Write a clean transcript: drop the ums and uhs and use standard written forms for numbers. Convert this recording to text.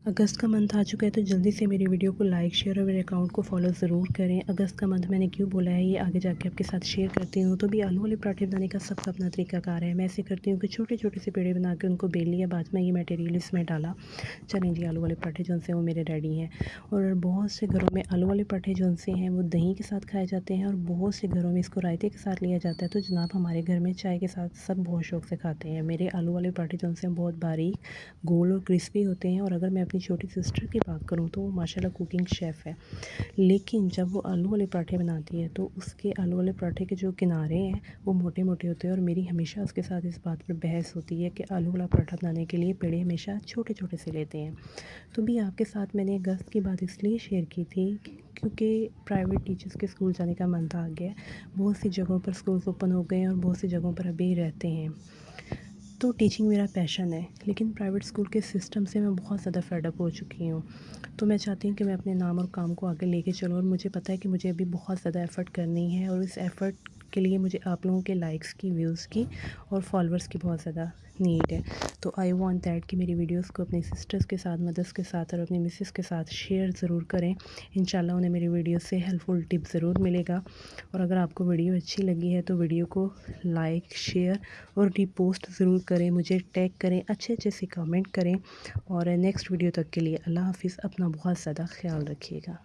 अगस्त का मंथ आ चुका है तो जल्दी से मेरी वीडियो को लाइक शेयर और मेरे अकाउंट को फॉलो ज़रूर करें। अगस्त का मंथ मैंने क्यों बोला है ये आगे जाके आपके साथ शेयर करती हूँ। तो भी आलू वाले पराठे बनाने का सबका अपना तरीकाकार है। मैं ऐसे करती हूँ कि छोटे छोटे से पेड़े बना के उनको बेल लिया, बाद में ये मटेरियल इसमें डाला। चलें जी, आलू वाले पराठे जो हैं वो मेरे रेडी हैं। और बहुत से घरों में आलू वाले पराठे जो हैं वो दही के साथ खाए जाते हैं और बहुत से घरों में इसको रायते के साथ लिया जाता है। तो जनाब हमारे घर में चाय के साथ सब बहुत शौक़ से खाते हैं। मेरे आलू वाले पराठे जो हैं बहुत बारीक, गोल और क्रिस्पी होते हैं। और अगर मैं अपनी छोटी सिस्टर की बात करूँ तो वो माशाल्लाह कुकिंग शेफ़ है, लेकिन जब वो आलू वाले पराठे बनाती है तो उसके आलू वाले पराठे के जो किनारे हैं वो मोटे मोटे होते हैं। और मेरी हमेशा उसके साथ इस बात पर बहस होती है कि आलू वाला पराठा बनाने के लिए पेड़े हमेशा छोटे छोटे से लेते हैं। तो भी आपके साथ मैंने अगस्त की बात इसलिए शेयर की थी क्योंकि प्राइवेट टीचर्स के स्कूल जाने का मंथ आ गया है। बहुत सी जगहों पर स्कूल्स ओपन हो गए हैं और बहुत सी जगहों पर अभी रहते हैं। तो टीचिंग मेरा पैशन है, लेकिन प्राइवेट स्कूल के सिस्टम से मैं बहुत ज़्यादा फेड अप हो चुकी हूँ। तो मैं चाहती हूँ कि मैं अपने नाम और काम को आगे लेके चलूँ। और मुझे पता है कि मुझे अभी बहुत ज़्यादा एफ़र्ट करनी है और इस एफ़र्ट के लिए मुझे आप लोगों के लाइक्स की, व्यूज़ की और फॉलोअर्स की बहुत ज़्यादा नीड है। तो आई वांट दैट कि मेरी वीडियोस को अपनी सिस्टर्स के साथ, मदर्स के साथ और अपनी मिसेस के साथ शेयर ज़रूर करें। इंशाल्लाह उन्हें मेरी वीडियो से हेल्पफुल टिप ज़रूर मिलेगा। और अगर आपको वीडियो अच्छी लगी है तो वीडियो को लाइक, शेयर और रीपोस्ट ज़रूर करें, मुझे टैग करें, अच्छे अच्छे से कमेंट करें। और नेक्स्ट वीडियो तक के लिए अल्लाह हाफ़िज़। अपना बहुत ज़्यादा ख्याल रखिएगा।